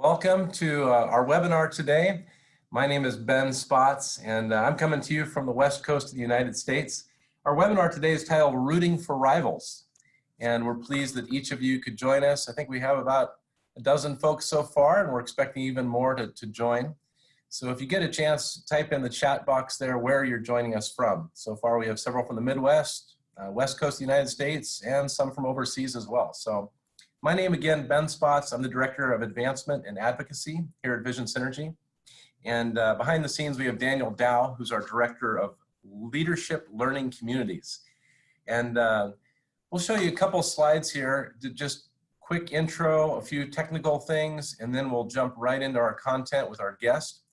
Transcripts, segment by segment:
Welcome to our webinar today. My name is Ben Spotts, and I'm coming to you from the West Coast of the United States. Our webinar today is titled Rooting for Rivals, and we're pleased that each of you could join us. I think we have about a dozen folks so far, and we're expecting even more to join. So if you get a chance, type in the chat box there where you're joining us from. So far we have several from the Midwest, West Coast of the United States, and some from overseas as well. So my name again, Ben Spotts. I'm the Director of Advancement and Advocacy here at Vision Synergy. And behind the scenes, we have Daniel Dow, who's our Director of Leadership Learning Communities. And we'll show you a couple slides here, just quick intro, a few technical things, and then we'll jump right into our content with our guest.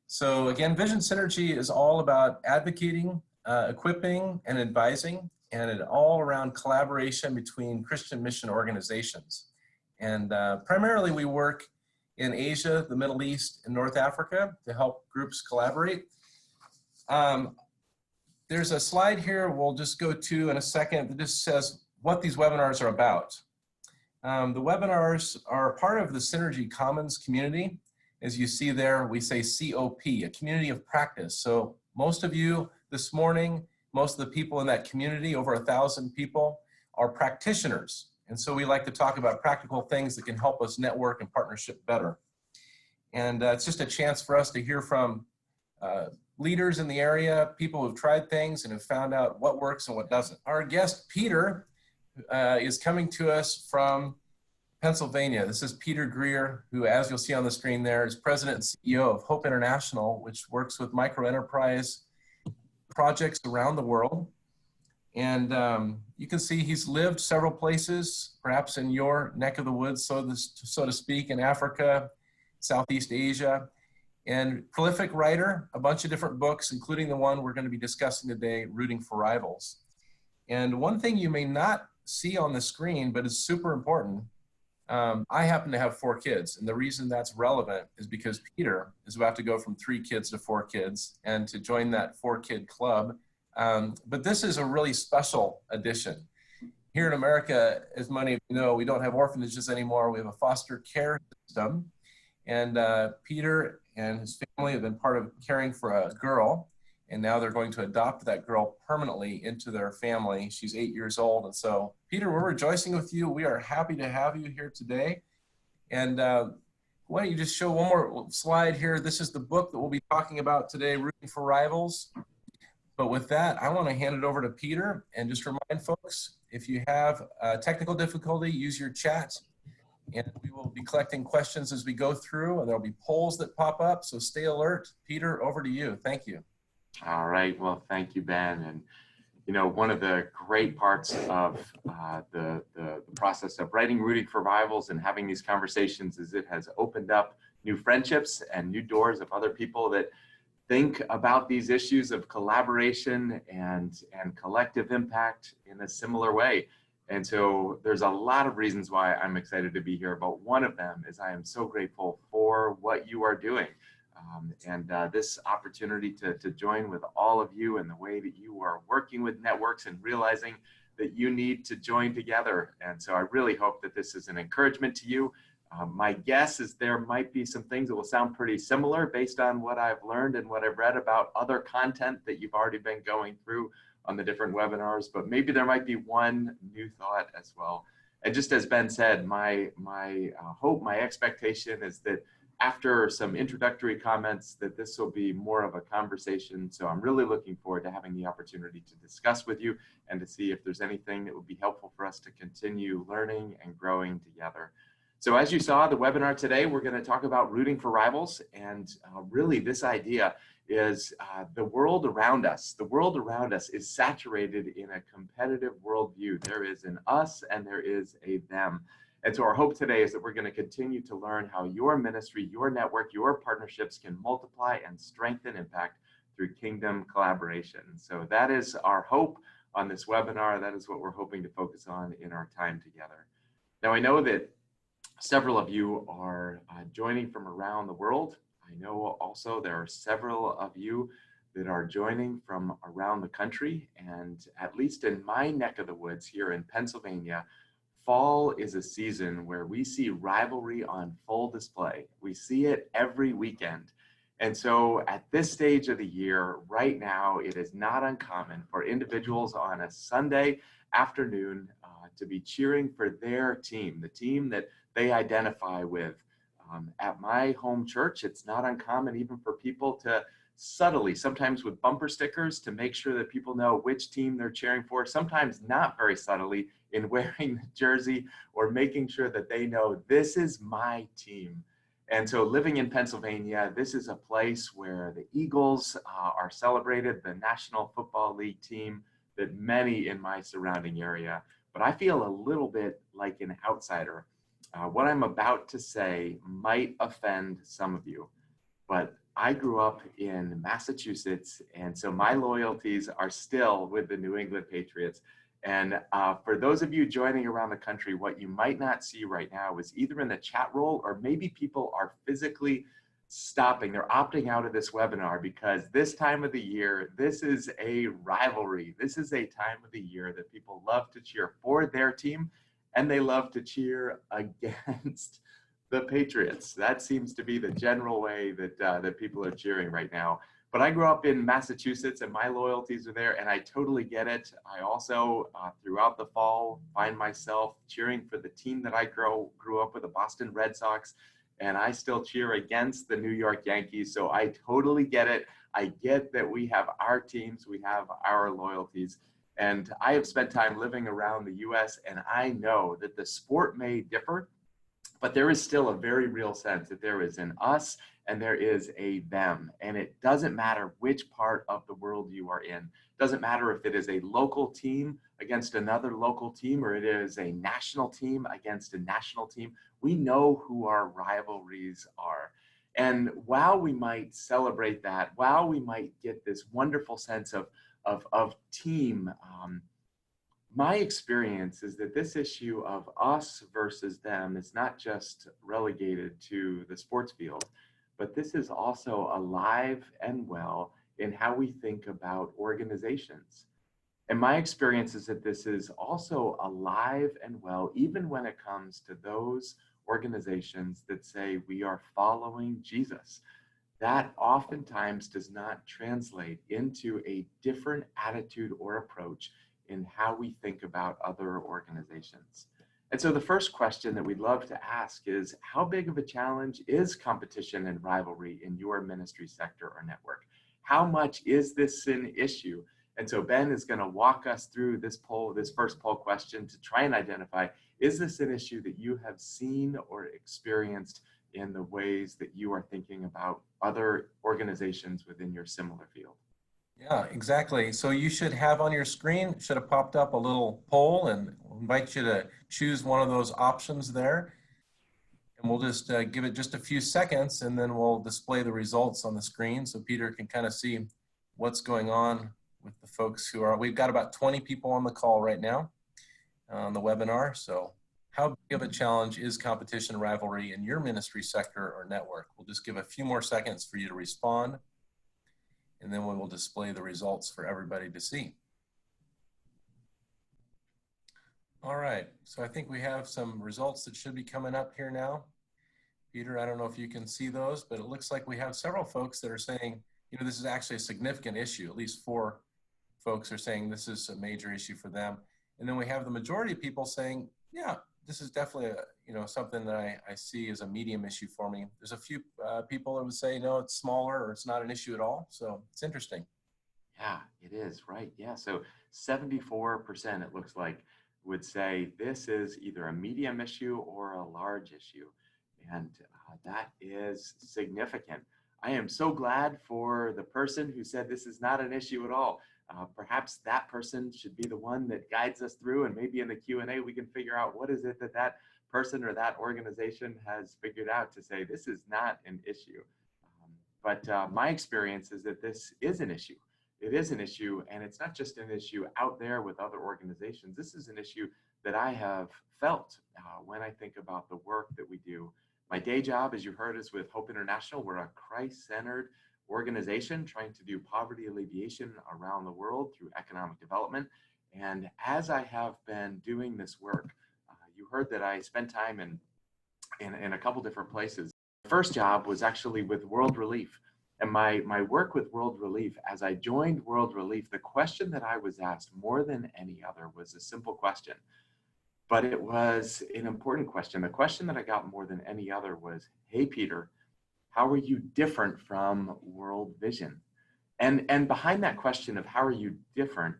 So again, Vision Synergy is all about advocating, equipping, and advising, and it all around collaboration between Christian mission organizations. And primarily we work in Asia, the Middle East, and North Africa to help groups collaborate. There's a slide here we'll just go to in a second that just says what these webinars are about. The webinars are part of the Synergy Commons community. As you see there, we say COP, a community of practice. So most of you this morning, most of the people in that community, over 1,000 people, are practitioners. And so we like to talk about practical things that can help us network and partnership better. And it's just a chance for us to hear from leaders in the area, people who've tried things and have found out what works and what doesn't. Our guest, Peter, is coming to us from Pennsylvania. This is Peter Greer, who, as you'll see on the screen there, is President and CEO of Hope International, which works with microenterprise projects around the world. And you can see he's lived several places, perhaps in your neck of the woods, so to speak, in Africa, Southeast Asia, and prolific writer, a bunch of different books, including the one we're going to be discussing today, Rooting for Rivals. And one thing you may not see on the screen, but is super important, I happen to have 4 kids, and the reason that's relevant is because Peter is about to go from 3 kids to 4 kids and to join that 4-kid club. But this is a really special addition. Here in America, as many of you know, we don't have orphanages anymore. We have a foster care system, and Peter and his family have been part of caring for a girl, and now they're going to adopt that girl permanently into their family. She's 8 years old. And so, Peter, we're rejoicing with you. We are happy to have you here today. And why don't you just show one more slide here? This is the book that we'll be talking about today, Rooting for Rivals. But with that, I want to hand it over to Peter and just remind folks, if you have technical difficulty, use your chat. And we will be collecting questions as we go through, and there'll be polls that pop up. So stay alert. Peter, over to you. Thank you. All right. Well, thank you, Ben. And, you know, one of the great parts of the process of writing Rooting for Rivals and having these conversations is it has opened up new friendships and new doors of other people that think about these issues of collaboration and collective impact in a similar way. And so there's a lot of reasons why I'm excited to be here, but one of them is I am so grateful for what you are doing. This opportunity to join with all of you in the way that you are working with networks and realizing that you need to join together. And so I really hope that this is an encouragement to you. My guess is there might be some things that will sound pretty similar based on what I've learned and what I've read about other content that you've already been going through on the different webinars, but maybe there might be one new thought as well. And just as Ben said, my hope, my expectation is that after some introductory comments that this will be more of a conversation. So I'm really looking forward to having the opportunity to discuss with you and to see if there's anything that would be helpful for us to continue learning and growing together. So as you saw the webinar today, we're going to talk about rooting for rivals. And really this idea is the world around us. The world around us is saturated in a competitive worldview. There is an us and there is a them. And so our hope today is that we're going to continue to learn how your ministry, your network, your partnerships can multiply and strengthen impact through kingdom collaboration. So that is our hope on this webinar. That is what we're hoping to focus on in our time together. Now, I know that several of you are joining from around the world. I know also there are several of you that are joining from around the country. And at least in my neck of the woods here in Pennsylvania, fall is a season where we see rivalry on full display. We see it every weekend. And so at this stage of the year, right now, it is not uncommon for individuals on a Sunday afternoon to be cheering for their team, the team that they identify with. At my home church, it's not uncommon even for people to subtly, sometimes with bumper stickers, to make sure that people know which team they're cheering for, sometimes not very subtly in wearing the jersey or making sure that they know this is my team. And so living in Pennsylvania, this is a place where the Eagles are celebrated, the National Football League team that many in my surrounding area. But I feel a little bit like an outsider. What I'm about to say might offend some of you, but I grew up in Massachusetts, and so my loyalties are still with the New England Patriots. And for those of you joining around the country, what you might not see right now is either in the chat roll or maybe people are physically stopping. They're opting out of this webinar because this time of the year, this is a rivalry. This is a time of the year that people love to cheer for their team and they love to cheer against the Patriots. That seems to be the general way that, that people are cheering right now. But I grew up in Massachusetts and my loyalties are there and I totally get it. I also, throughout the fall, find myself cheering for the team that I grew up with, the Boston Red Sox, and I still cheer against the New York Yankees. So I totally get it. I get that we have our teams, we have our loyalties. And I have spent time living around the US and I know that the sport may differ, but there is still a very real sense that there is an us and there is a them. And it doesn't matter which part of the world you are in. It doesn't matter if it is a local team against another local team or it is a national team against a national team. We know who our rivalries are. And while we might celebrate that, while we might get this wonderful sense of team, my experience is that this issue of us versus them is not just relegated to the sports field, but this is also alive and well in how we think about organizations. And my experience is that this is also alive and well, even when it comes to those organizations that say we are following Jesus. That oftentimes does not translate into a different attitude or approach in how we think about other organizations. And so the first question that we'd love to ask is, how big of a challenge is competition and rivalry in your ministry sector or network? How much is this an issue? And so Ben is going to walk us through this poll, this first poll question, to try and identify, is this an issue that you have seen or experienced in the ways that you are thinking about other organizations within your similar field? Yeah, exactly. So you should have on your screen, should have popped up a little poll, and we'll invite you to choose one of those options there. And we'll just give it just a few seconds and then we'll display the results on the screen so Peter can kind of see what's going on with the folks who are, we've got about 20 people on the call right now on the webinar. So how big of a challenge is competition rivalry in your ministry sector or network? We'll just give a few more seconds for you to respond, and then we will display the results for everybody to see. All right, so I think we have some results that should be coming up here now. Peter, I don't know if you can see those, but it looks like we have several folks that are saying, you know, this is actually a significant issue. At least 4 folks are saying this is a major issue for them. And then we have the majority of people saying, yeah, this is definitely a, you know, something that I see as a medium issue for me. There's a few people that would say, no, it's smaller or it's not an issue at all. So it's interesting. Yeah, it is, right. Yeah, so 74% it looks like would say this is either a medium issue or a large issue. And that is significant. I am so glad for the person who said this is not an issue at all. Perhaps that person should be the one that guides us through, and maybe in the Q&A we can figure out what is it that that person or that organization has figured out to say this is not an issue. But my experience is that this is an issue. It is an issue, and it's not just an issue out there with other organizations. This is an issue that I have felt when I think about the work that we do. My day job, as you heard, is with Hope International. We're a Christ-centered organization trying to do poverty alleviation around the world through economic development. And as I have been doing this work, you heard that I spent time in a couple different places. The first job was actually with World Relief. And my work with World Relief, as I joined World Relief, the question that I was asked more than any other was a simple question, but it was an important question. The question that I got more than any other was, hey, Peter, how are you different from World Vision? And behind that question of how are you different,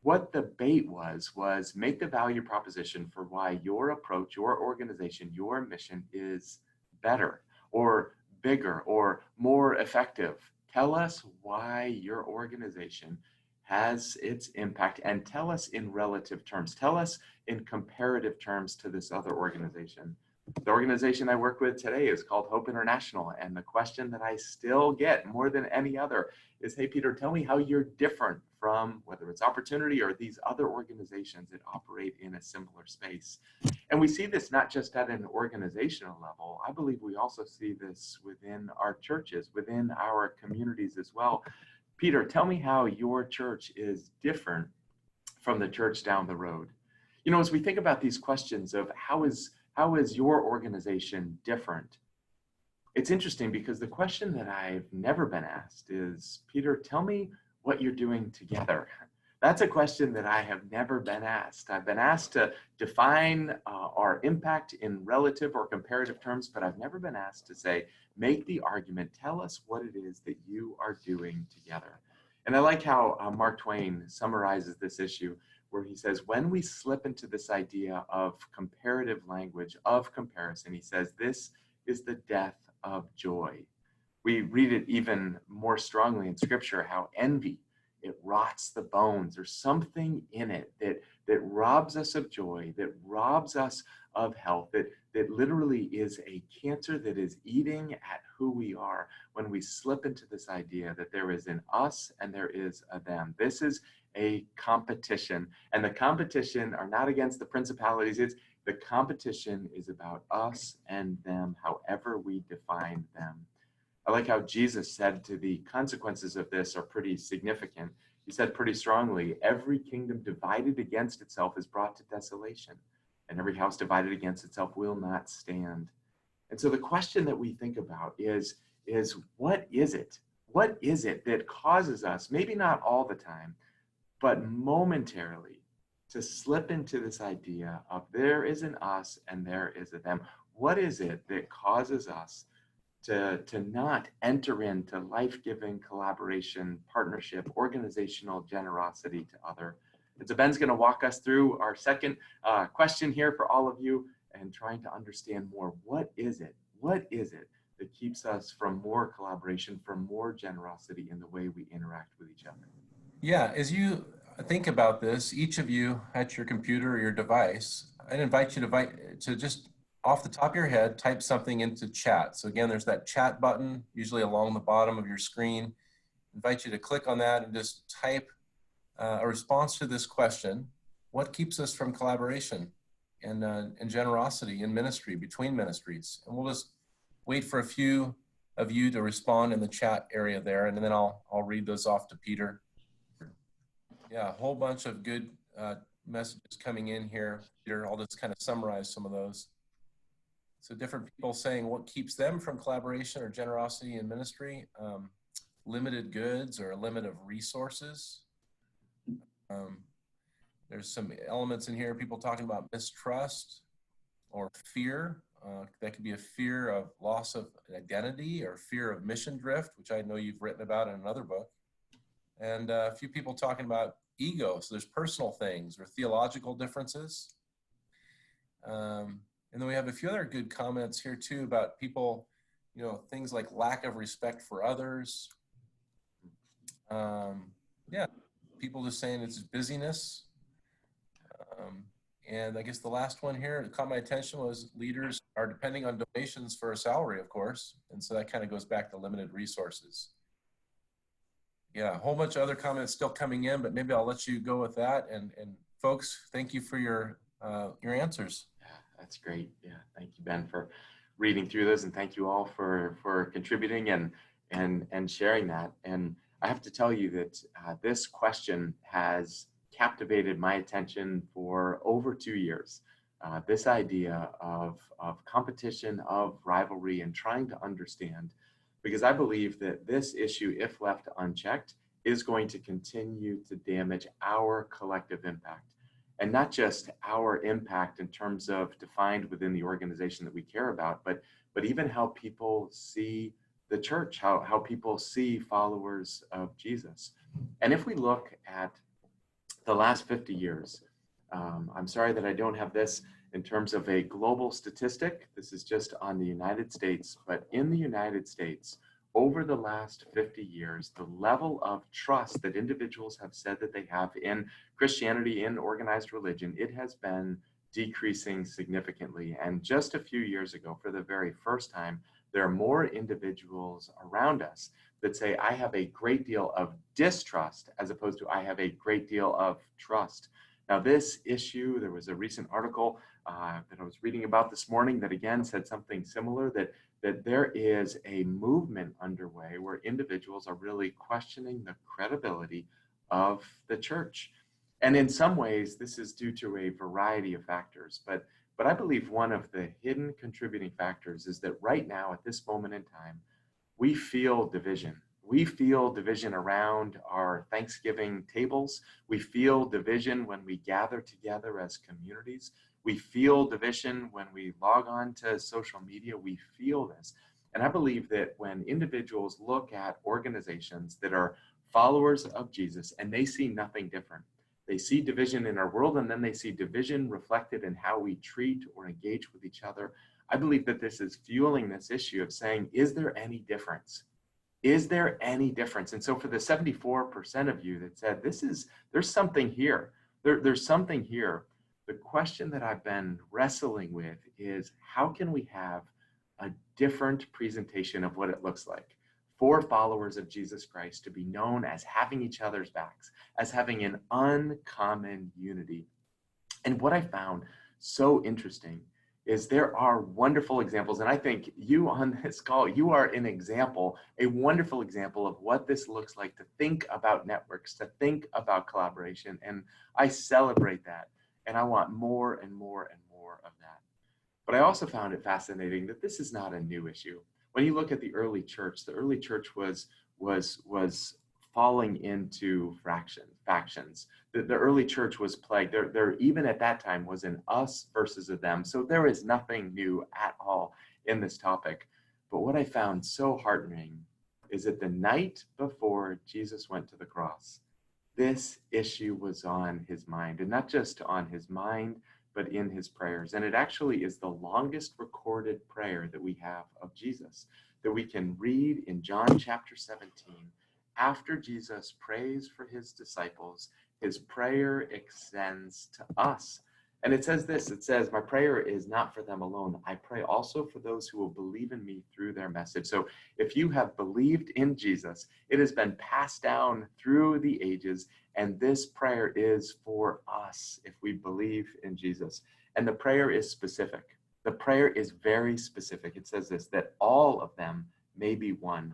what the bait was make the value proposition for why your approach, your organization, your mission is better or bigger or more effective. Tell us why your organization has its impact, and tell us in relative terms. Tell us in comparative terms to this other organization. The organization I work with today is called Hope International, and the question that I still get more than any other is, hey, Peter, tell me how you're different from whether it's Opportunity or these other organizations that operate in a similar space. And we see this not just at an organizational level. I believe we also see this within our churches, within our communities as well. Peter, tell me how your church is different from the church down the road. You know, as we think about these questions of how is your organization different, it's interesting because the question that I've never been asked is, Peter, tell me what you're doing together. That's a question that I have never been asked. I've been asked to define our impact in relative or comparative terms, but I've never been asked to say, make the argument, tell us what it is that you are doing together. And I like how Mark Twain summarizes this issue, where he says, when we slip into this idea of comparative language, of comparison, he says, this is the death of joy. We read it even more strongly in Scripture, how envy, it rots the bones. There's something in it that robs us of joy, that robs us of health, that literally is a cancer that is eating at who we are when we slip into this idea that there is an us and there is a them. This is a competition, and the competition are not against the principalities. The competition is about us and them, however we define them. I like how Jesus said to the consequences of this are pretty significant. He said pretty strongly, every kingdom divided against itself is brought to desolation, and every house divided against itself will not stand. And so the question that we think about is what is it? What is it that causes us, maybe not all the time, but momentarily, to slip into this idea of there is an us and there is a them? What is it that causes us to not enter into life-giving collaboration, partnership, organizational generosity to other? And so Ben's going to walk us through our second question here for all of you, and trying to understand more. What is it? What is it that keeps us from more collaboration, from more generosity in the way we interact with each other? Yeah, as you think about this, each of you at your computer or your device, I'd invite you to just off the top of your head, type something into chat. So again, there's that chat button, usually along the bottom of your screen. I invite you to click on that and just type a response to this question. What keeps us from collaboration and generosity in ministry, between ministries? And we'll just wait for a few of you to respond in the chat area there, and then I'll read those off to Peter. Yeah, a whole bunch of good messages coming in here, Peter. I'll just kind of summarize some of those. So different people saying what keeps them from collaboration or generosity in ministry, limited goods or a limit of resources. There's some elements in here, people talking about mistrust or fear. That could be a fear of loss of identity or fear of mission drift, which I know you've written about in another book. And a few people talking about ego. So there's personal things or theological differences. And then we have a few other good comments here too about people, you know, things like lack of respect for others. Yeah, people just saying it's busyness. And I guess the last one here that caught my attention was leaders are depending on donations for a salary, of course. And so that kind of goes back to limited resources. Yeah, a whole bunch of other comments still coming in, but maybe I'll let you go with that. And folks, thank you for your answers. Yeah, that's great. Yeah, thank you, Ben, for reading through those, and thank you all for contributing and sharing that. And I have to tell you that this question has captivated my attention for over 2 years. this idea of competition, of rivalry, and trying to understand, because I believe that this issue, if left unchecked, is going to continue to damage our collective impact. And not just our impact in terms of defined within the organization that we care about, but even how people see the church, how people see followers of Jesus. And if we look at the last 50 years, I'm sorry that I don't have this in terms of a global statistic. This is just on the United States, but in the United States, over the last 50 years, the level of trust that individuals have said that they have in Christianity, in organized religion, it has been decreasing significantly. And just a few years ago, for the very first time, there are more individuals around us that say, I have a great deal of distrust, as opposed to I have a great deal of trust. Now, this issue, there was a recent article that I was reading about this morning that again said something similar, that there is a movement underway where individuals are really questioning the credibility of the church. And in some ways, this is due to a variety of factors. But I believe one of the hidden contributing factors is that right now, at this moment in time, we feel division. We feel division around our Thanksgiving tables. We feel division when we gather together as communities. We feel division when we log on to social media. We feel this. And I believe that when individuals look at organizations that are followers of Jesus and they see nothing different, they see division in our world, and then they see division reflected in how we treat or engage with each other. I believe that this is fueling this issue of saying, is there any difference? Is there any difference? And so for the 74% of you that said, there's something here, there's something here. The question that I've been wrestling with is, how can we have a different presentation of what it looks like for followers of Jesus Christ to be known as having each other's backs, as having an uncommon unity? And what I found so interesting is there are wonderful examples. And I think you on this call, you are an example, a wonderful example of what this looks like to think about networks, to think about collaboration. And I celebrate that. And I want more and more and more of that. But I also found it fascinating that this is not a new issue. When you look at the early church was falling into factions. The early church was plagued. There even at that time was an us versus a them. So there is nothing new at all in this topic. But what I found so heartening is that the night before Jesus went to the cross, this issue was on his mind, and not just on his mind, but in his prayers. And it actually is the longest recorded prayer that we have of Jesus, that we can read in John chapter 17. After Jesus prays for his disciples, his prayer extends to us. And it says this, it says, my prayer is not for them alone. I pray also for those who will believe in me through their message. So if you have believed in Jesus, it has been passed down through the ages. And this prayer is for us if we believe in Jesus. And the prayer is specific. The prayer is very specific. It says this, that all of them may be one.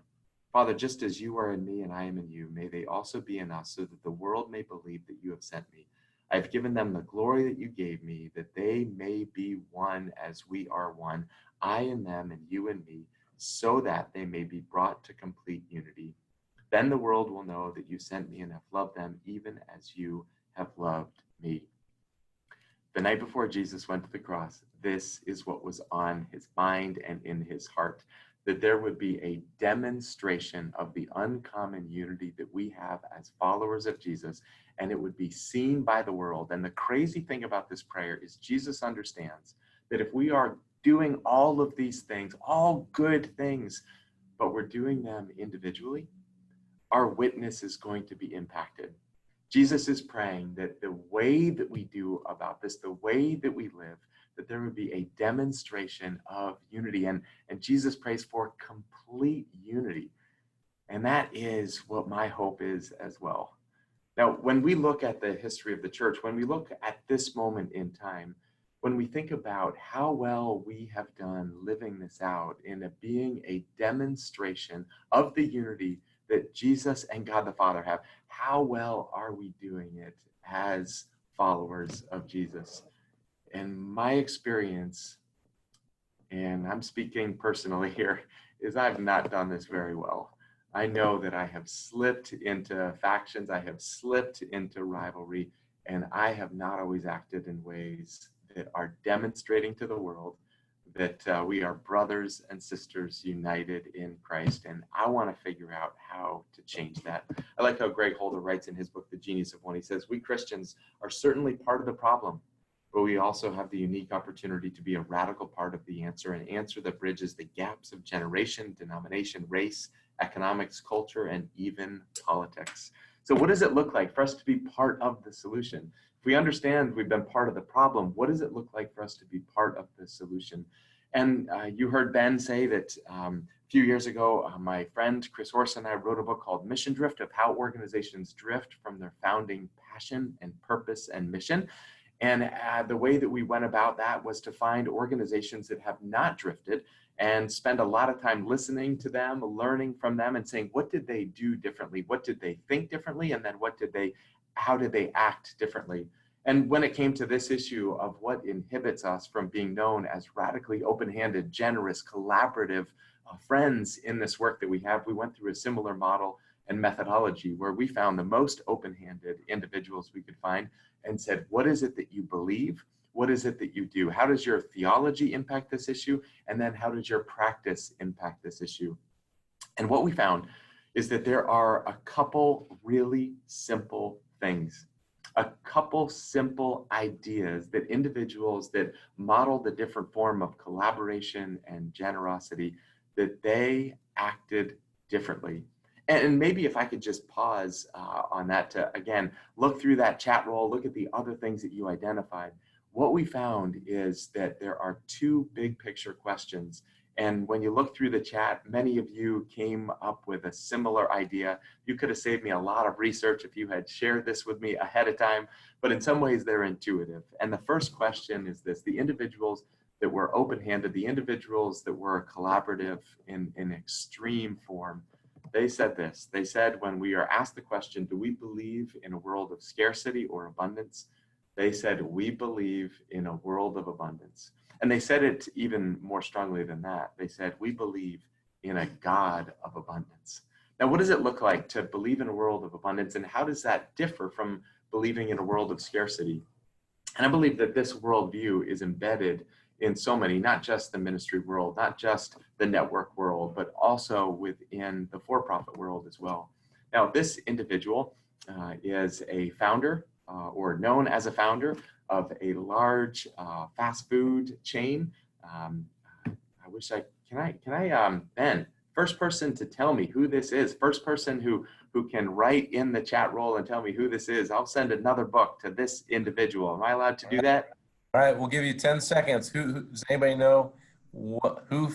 Father, just as you are in me and I am in you, may they also be in us, so that the world may believe that you have sent me. I have given them the glory that you gave me, that they may be one as we are one, I and them and you and me, so that they may be brought to complete unity. Then the world will know that you sent me and have loved them even as you have loved me. The night before Jesus went to the cross, this is what was on his mind and in his heart, that there would be a demonstration of the uncommon unity that we have as followers of Jesus, and it would be seen by the world. And the crazy thing about this prayer is Jesus understands that if we are doing all of these things, all good things, but we're doing them individually, our witness is going to be impacted. Jesus is praying that the way that we do about this, the way that we live, that there would be a demonstration of unity. And Jesus prays for complete unity. And that is what my hope is as well. Now, when we look at the history of the church, when we look at this moment in time, when we think about how well we have done living this out in being a demonstration of the unity that Jesus and God the Father have, how well are we doing it as followers of Jesus? And my experience, and I'm speaking personally here, is I've not done this very well. I know that I have slipped into factions, I have slipped into rivalry, and I have not always acted in ways that are demonstrating to the world that we are brothers and sisters united in Christ. And I want to figure out how to change that. I like how Greg Holder writes in his book, The Genius of One. He says, we Christians are certainly part of the problem, but we also have the unique opportunity to be a radical part of the answer, an answer that bridges the gaps of generation, denomination, race, economics, culture, and even politics. So what does it look like for us to be part of the solution? If we understand we've been part of the problem, what does it look like for us to be part of the solution? And you heard Ben say that a few years ago, my friend Chris Orson and I wrote a book called Mission Drift, of how organizations drift from their founding passion and purpose and mission. And the way that we went about that was to find organizations that have not drifted and spend a lot of time listening to them, learning from them, and saying, what did they do differently? What did they think differently? And then how did they act differently? And when it came to this issue of what inhibits us from being known as radically open-handed, generous, collaborative friends in this work that we have, we went through a similar model and methodology where we found the most open-handed individuals we could find and said, what is it that you believe? What is it that you do? How does your theology impact this issue? And then how does your practice impact this issue? And what we found is that there are a couple really simple things, a couple simple ideas that individuals that model the different form of collaboration and generosity, that they acted differently. And maybe if I could just pause on that to, again, look through that chat roll, look at the other things that you identified. What we found is that there are two big picture questions. And when you look through the chat, many of you came up with a similar idea. You could have saved me a lot of research if you had shared this with me ahead of time, but in some ways they're intuitive. And the first question is this: the individuals that were open-handed, the individuals that were collaborative in extreme form, they said this. They said, when we are asked the question, do we believe in a world of scarcity or abundance? They said, we believe in a world of abundance. And they said it even more strongly than that. They said, we believe in a God of abundance. Now, what does it look like to believe in a world of abundance, and how does that differ from believing in a world of scarcity? And I believe that this worldview is embedded in so many, not just the ministry world, not just the network world, but also within the for-profit world as well. Now, this individual is a founder or known as a founder of a large fast food chain. I wish Ben, first person to tell me who this is, first person who can write in the chat roll and tell me who this is, I'll send another book to this individual. Am I allowed to do that? All right, we'll give you 10 seconds. Does anybody know who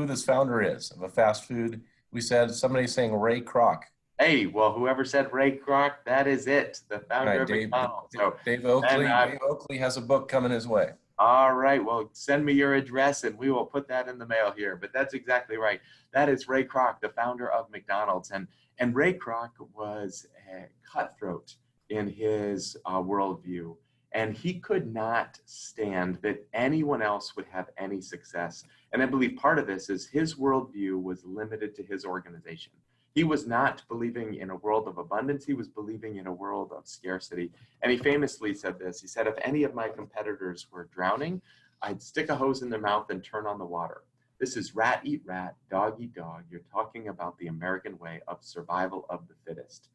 this founder is of a fast food? We said somebody's saying Ray Kroc. Hey, well, whoever said Ray Kroc, that is it, the founder of McDonald's. So, Dave Oakley has a book coming his way. All right, well, send me your address and we will put that in the mail here. But that's exactly right. That is Ray Kroc, the founder of McDonald's. And Ray Kroc was a cutthroat in his worldview. And he could not stand that anyone else would have any success. And I believe part of this is his worldview was limited to his organization. He was not believing in a world of abundance. He was believing in a world of scarcity. And he famously said this. He said, if any of my competitors were drowning, I'd stick a hose in their mouth and turn on the water. This is rat eat rat, dog eat dog. You're talking about the American way of survival of the fittest.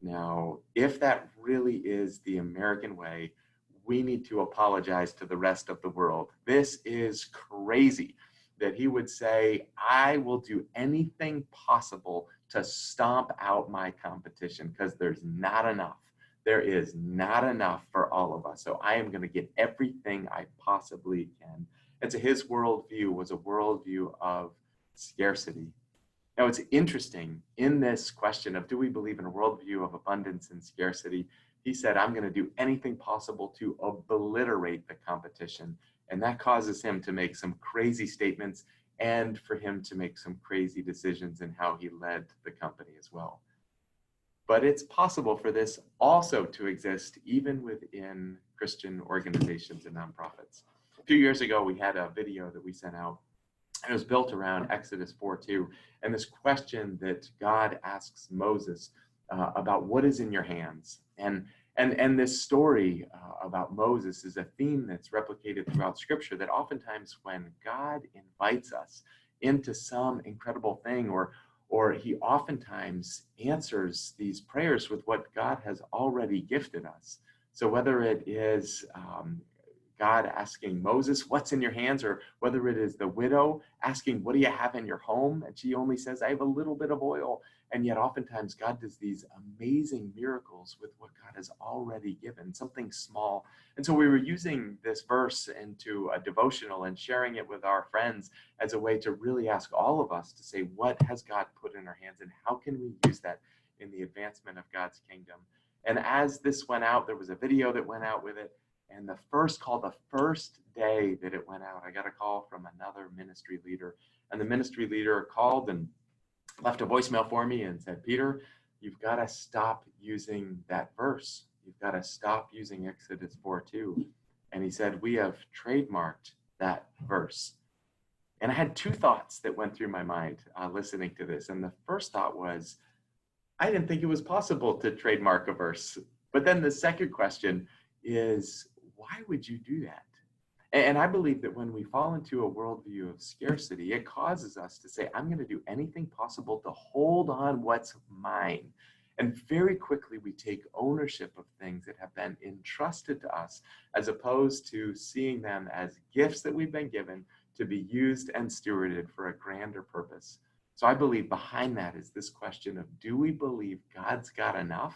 Now, if that really is the American way, we need to apologize to the rest of the world. This is crazy that he would say, I will do anything possible to stomp out my competition because there's not enough. There is not enough for all of us. So I am going to get everything I possibly can. And so his worldview was a worldview of scarcity. Now, it's interesting in this question of do we believe in a worldview of abundance and scarcity? He said, I'm going to do anything possible to obliterate the competition. And that causes him to make some crazy statements and for him to make some crazy decisions in how he led the company as well. But it's possible for this also to exist even within Christian organizations and nonprofits. A few years ago, we had a video that we sent out, and it was built around Exodus 4:2, and this question that God asks Moses about what is in your hands. And this story about Moses is a theme that's replicated throughout Scripture, that oftentimes when God invites us into some incredible thing, or he oftentimes answers these prayers with what God has already gifted us. So whether it is God asking Moses, what's in your hands? Or whether it is the widow asking, what do you have in your home? And she only says, I have a little bit of oil. And yet oftentimes God does these amazing miracles with what God has already given, something small. And so we were using this verse into a devotional and sharing it with our friends as a way to really ask all of us to say, what has God put in our hands, and how can we use that in the advancement of God's kingdom? And as this went out, there was a video that went out with it. And the first day that it went out, I got a call from another ministry leader. And the ministry leader called and left a voicemail for me and said, Peter, you've got to stop using that verse. You've got to stop using Exodus 4:2. And he said, we have trademarked that verse. And I had two thoughts that went through my mind listening to this. And the first thought was, I didn't think it was possible to trademark a verse. But then the second question is, why would you do that? And I believe that when we fall into a worldview of scarcity, it causes us to say, I'm going to do anything possible to hold on what's mine. And very quickly, we take ownership of things that have been entrusted to us, as opposed to seeing them as gifts that we've been given to be used and stewarded for a grander purpose. So I believe behind that is this question of, do we believe God's got enough?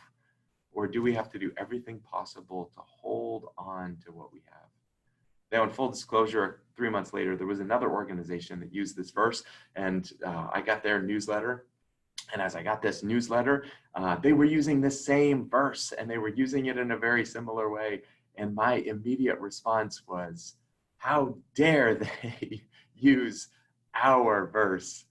Or do we have to do everything possible to hold on to what we have? Now, in full disclosure, 3 months later, there was another organization that used this verse, and I got their newsletter. And as I got this newsletter, they were using the same verse, and they were using it in a very similar way. And my immediate response was, how dare they use our verse?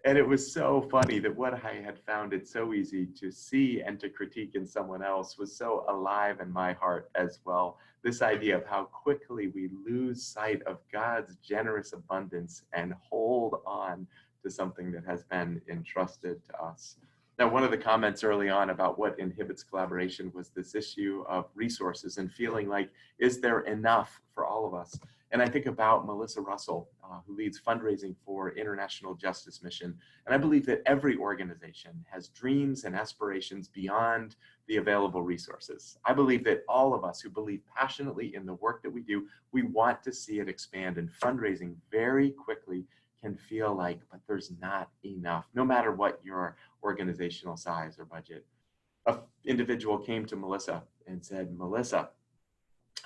And it was so funny that what I had found it so easy to see and to critique in someone else was so alive in my heart as well. This idea of how quickly we lose sight of God's generous abundance and hold on to something that has been entrusted to us. Now, one of the comments early on about what inhibits collaboration was this issue of resources and feeling like, is there enough for all of us? And I think about Melissa Russell, who leads fundraising for International Justice Mission. And I believe that every organization has dreams and aspirations beyond the available resources. I believe that all of us who believe passionately in the work that we do, we want to see it expand, and fundraising very quickly can feel like, but there's not enough, no matter what your organizational size or budget. An individual came to Melissa and said, Melissa,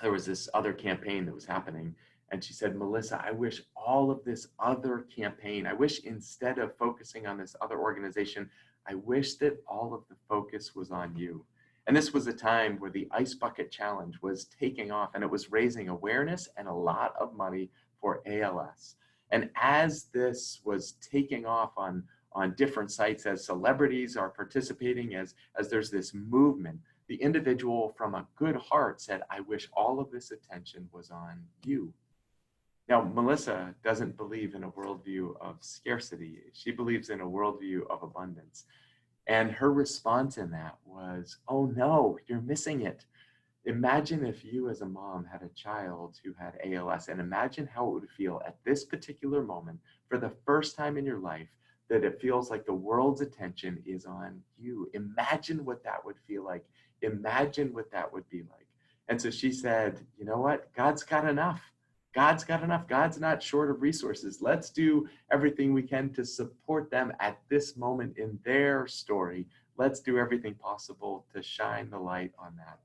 there was this other campaign that was happening. And she said, Melissa, I wish all of this other campaign, I wish instead of focusing on this other organization, I wish that all of the focus was on you. And this was a time where the Ice Bucket Challenge was taking off, and it was raising awareness and a lot of money for ALS. And as this was taking off on different sites, as celebrities are participating, as there's this movement, the individual from a good heart said, I wish all of this attention was on you. Now, Melissa doesn't believe in a worldview of scarcity. She believes in a worldview of abundance. And her response in that was, oh no, you're missing it. Imagine if you as a mom had a child who had ALS, and imagine how it would feel at this particular moment, for the first time in your life, that it feels like the world's attention is on you. Imagine what that would feel like. Imagine what that would be like. And so she said, you know what? God's got enough. God's got enough. God's not short of resources. Let's do everything we can to support them at this moment in their story. Let's do everything possible to shine the light on that.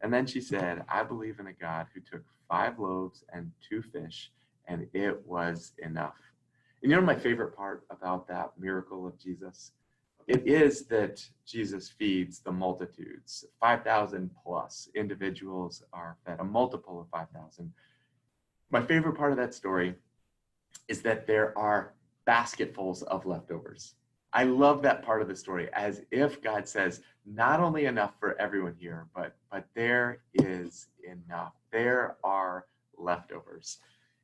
And then she said, I believe in a God who took 5 loaves and 2 fish, and it was enough. And you know my favorite part about that miracle of Jesus? It is that Jesus feeds the multitudes. 5,000 plus individuals are fed, a multiple of 5,000. My favorite part of that story is that there are basketfuls of leftovers. I love that part of the story, as if God says, not only enough for everyone here, but there is enough. There are leftovers.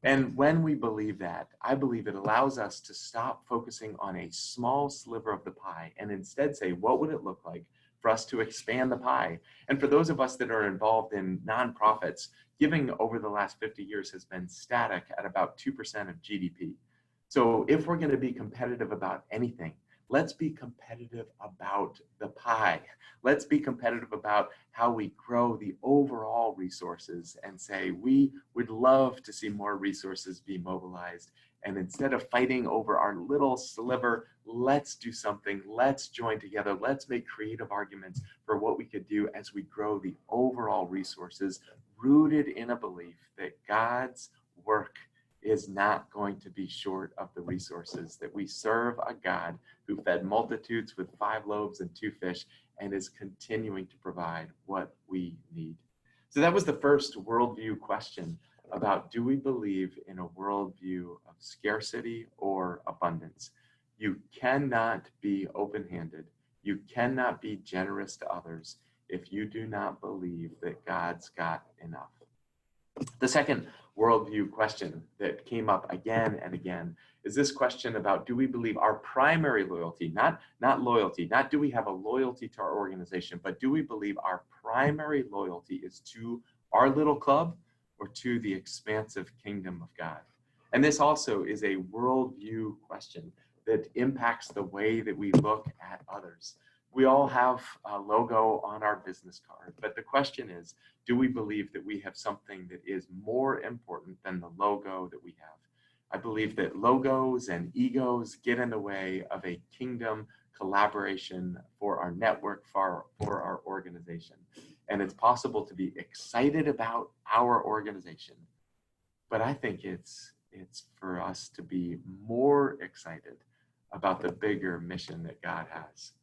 And when we believe that, I believe it allows us to stop focusing on a small sliver of the pie and instead say, what would it look like for us to expand the pie? And for those of us that are involved in nonprofits, giving over the last 50 years has been static at about 2% of GDP. So if we're going to be competitive about anything, let's be competitive about the pie. Let's be competitive about how we grow the overall resources and say, we would love to see more resources be mobilized. And instead of fighting over our little sliver, let's do something. Let's join together. Let's make creative arguments for what we could do as we grow the overall resources, rooted in a belief that God's work is not going to be short of the resources, that we serve a God who fed multitudes with 5 loaves and 2 fish and is continuing to provide what we need. So that was the first worldview question about, do we believe in a worldview of scarcity or abundance? You cannot be open-handed. You cannot be generous to others if you do not believe that God's got enough. The second worldview question that came up again and again is this question about, do we believe our primary loyalty, not loyalty, not do we have a loyalty to our organization, but do we believe our primary loyalty is to our little club or to the expansive kingdom of God? And this also is a worldview question that impacts the way that we look at others. We all have a logo on our business card, but the question is, do we believe that we have something that is more important than the logo that we have? I believe that logos and egos get in the way of a kingdom collaboration for our network, for our organization. And it's possible to be excited about our organization, but I think it's for us to be more excited about the bigger mission that God has.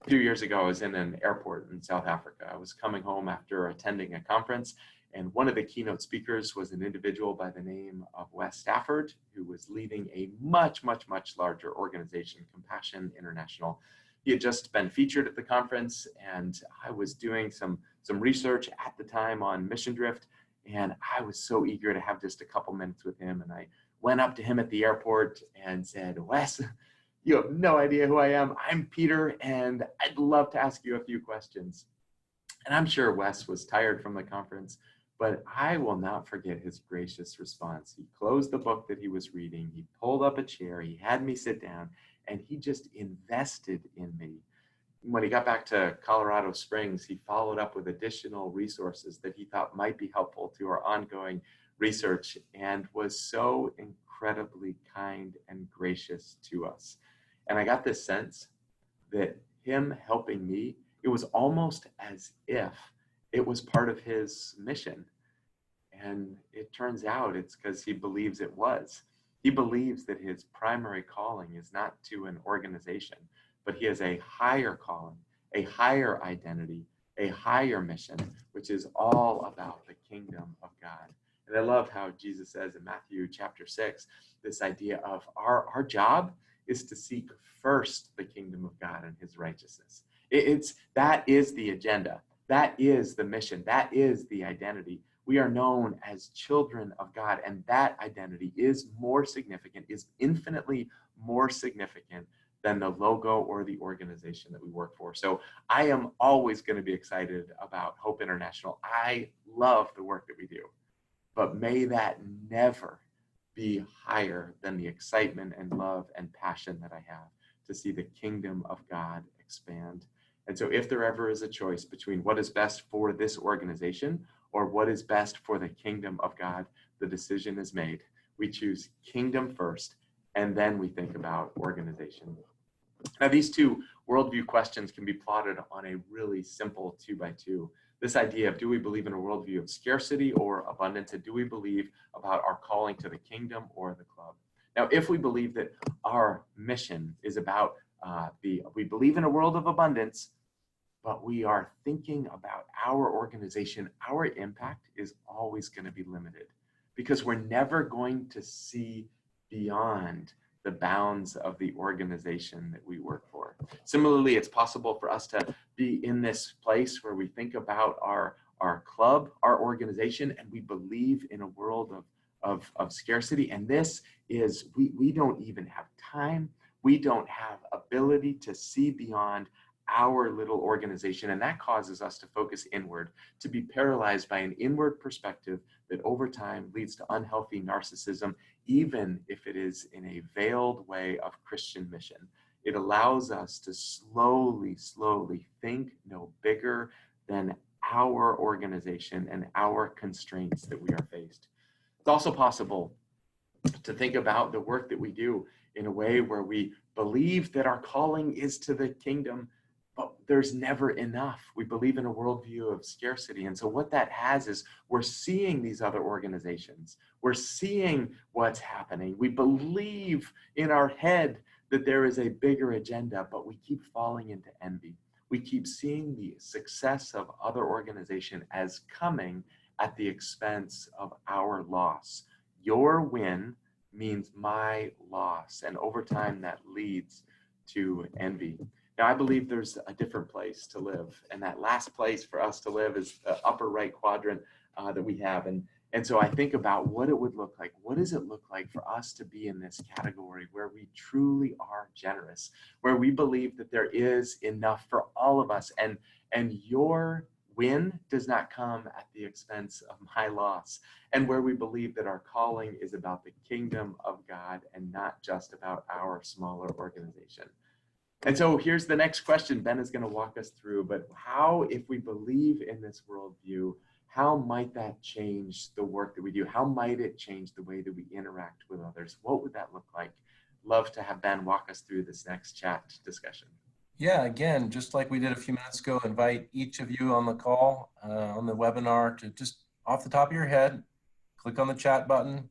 A few years ago, I was in an airport in South Africa. I was coming home after attending a conference, and one of the keynote speakers was an individual by the name of Wes Stafford, who was leading a much, much, much larger organization, Compassion International. He had just been featured at the conference, and I was doing some research at the time on mission drift, and I was so eager to have just a couple minutes with him. And I went up to him at the airport and said, Wes, you have no idea who I am. I'm Peter, and I'd love to ask you a few questions. And I'm sure Wes was tired from the conference, but I will not forget his gracious response. He closed the book that he was reading. He pulled up a chair. He had me sit down, and he just invested in me. When he got back to Colorado Springs, he followed up with additional resources that he thought might be helpful to our ongoing research, and was so incredibly kind and gracious to us. And I got this sense that him helping me, it was almost as if it was part of his mission. And it turns out it's because he believes it was. He believes that his primary calling is not to an organization, but he has a higher calling, a higher identity, a higher mission, which is all about the kingdom of God. And I love how Jesus says in Matthew chapter 6, this idea of our job is to seek first the kingdom of God and his righteousness. That is the agenda. That is the mission. That is the identity. We are known as children of God, and that identity is more significant, is infinitely more significant than the logo or the organization that we work for. So I am always going to be excited about Hope International. I love the work that we do, but may that never be higher than the excitement and love and passion that I have to see the kingdom of God expand. And so if there ever is a choice between what is best for this organization or what is best for the kingdom of God, the decision is made. We choose kingdom first, and then we think about organization. Now, these two worldview questions can be plotted on a really simple 2x2. This idea of, do we believe in a worldview of scarcity or abundance, and do we believe about our calling to the kingdom or the club? Now, if we believe that our mission is about we believe in a world of abundance, but we are thinking about our organization, our impact is always going to be limited, because we're never going to see beyond the bounds of the organization that we work for. Similarly, it's possible for us to be in this place where we think about our club, our organization, and we believe in a world of scarcity. And this is, we don't even have time. We don't have ability to see beyond our little organization. And that causes us to focus inward, to be paralyzed by an inward perspective that over time leads to unhealthy narcissism, even if it is in a veiled way of Christian mission. It allows us to slowly think no bigger than our organization and our constraints that we are faced. It's also possible to think about the work that we do in a way where we believe that our calling is to the kingdom, but there's never enough. We believe in a worldview of scarcity. And so what that has is we're seeing these other organizations. We're seeing what's happening. We believe in our head that there is a bigger agenda, but we keep falling into envy. We keep seeing the success of other organization as coming at the expense of our loss. Your win means my loss. And over time, that leads to envy. Now, I believe there's a different place to live. And that last place for us to live is the upper right quadrant that we have. And so I think about what it would look like. What does it look like for us to be in this category where we truly are generous, where we believe that there is enough for all of us, and your win does not come at the expense of my loss, and where we believe that our calling is about the kingdom of God and not just about our smaller organization. And so here's the next question Ben is going to walk us through, but how, if we believe in this worldview, how might that change the work that we do? How might it change the way that we interact with others? What would that look like? Love to have Ben walk us through this next chat discussion. Yeah, again, just like we did a few minutes ago, invite each of you on the call, on the webinar, to just off the top of your head, click on the chat button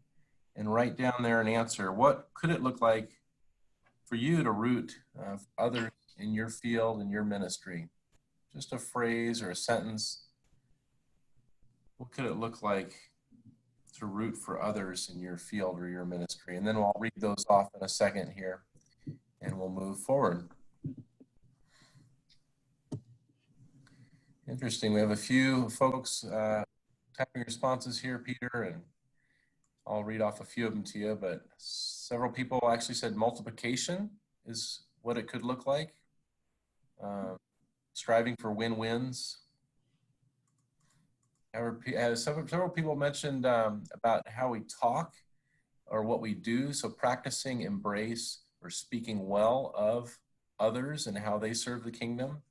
and write down there an answer. What could it look like for you to root others in your field, in your ministry? Just a phrase or a sentence. What could it look like to root for others in your field or your ministry? And then I'll read those off in a second here and we'll move forward. Interesting. We have a few folks typing responses here, Peter, and I'll read off a few of them to you, but several people actually said multiplication is what it could look like. Striving for win-wins. Several people mentioned about how we talk or what we do. So practicing embrace or speaking well of others and how they serve the kingdom.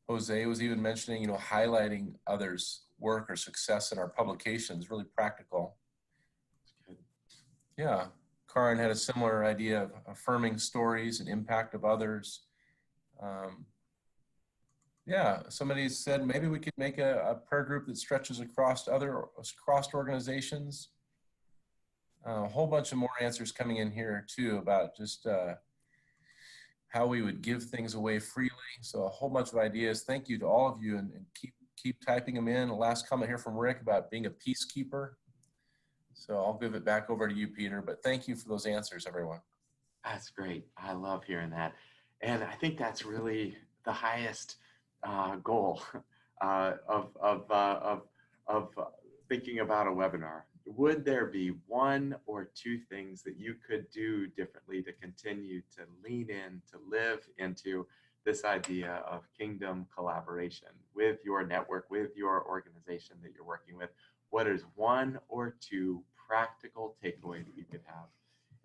Jose was even mentioning, highlighting others' work or success in our publications, really practical. Yeah, Karin had a similar idea of affirming stories and impact of others. Yeah, somebody said maybe we could make a prayer group that stretches across organizations. A whole bunch of more answers coming in here too about just how we would give things away freely. So a whole bunch of ideas. Thank you to all of you, and keep typing them in. The last comment here from Rick about being a peacekeeper. So I'll give it back over to you, Peter, but thank you for those answers, everyone. That's great. I love hearing that. And I think that's really the highest goal of thinking about a webinar. Would there be one or two things that you could do differently to continue to lean in, to live into this idea of kingdom collaboration with your network, with your organization that you're working with? What is one or two practical takeaways that you could have?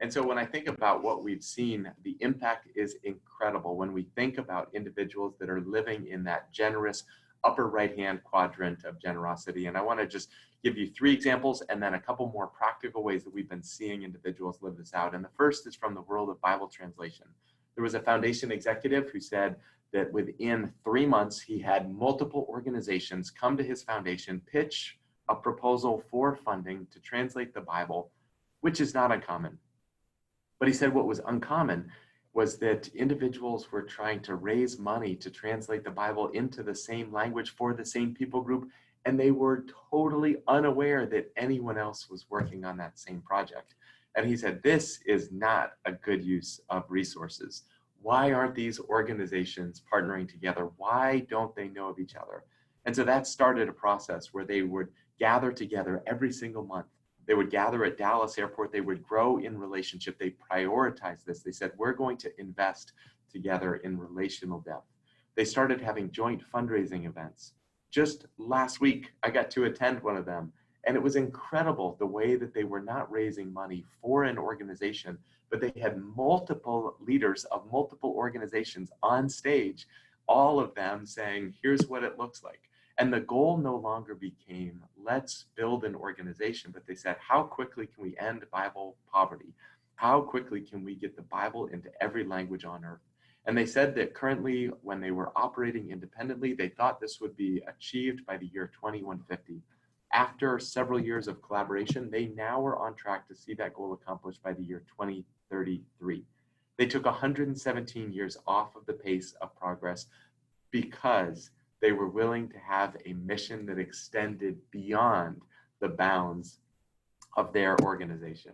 And so when I think about what we've seen, the impact is incredible when we think about individuals that are living in that generous upper right-hand quadrant of generosity. And I want to just give you 3 examples and then a couple more practical ways that we've been seeing individuals live this out. And the first is from the world of Bible translation. There was a foundation executive who said that within 3 months, he had multiple organizations come to his foundation, pitch a proposal for funding to translate the Bible, which is not uncommon. But he said what was uncommon was that individuals were trying to raise money to translate the Bible into the same language for the same people group, and they were totally unaware that anyone else was working on that same project. And he said, this is not a good use of resources. Why aren't these organizations partnering together? Why don't they know of each other? And so that started a process where they would gather together every single month. They would gather at Dallas Airport. They would grow in relationship. They prioritized this. They said, we're going to invest together in relational depth. They started having joint fundraising events. Just last week, I got to attend one of them, and it was incredible the way that they were not raising money for an organization, but they had multiple leaders of multiple organizations on stage, all of them saying, here's what it looks like. And the goal no longer became, let's build an organization, but they said, how quickly can we end Bible poverty? How quickly can we get the Bible into every language on earth? And they said that currently, when they were operating independently, they thought this would be achieved by the year 2150. After several years of collaboration, they now are on track to see that goal accomplished by the year 2033. They took 117 years off of the pace of progress because they were willing to have a mission that extended beyond the bounds of their organization.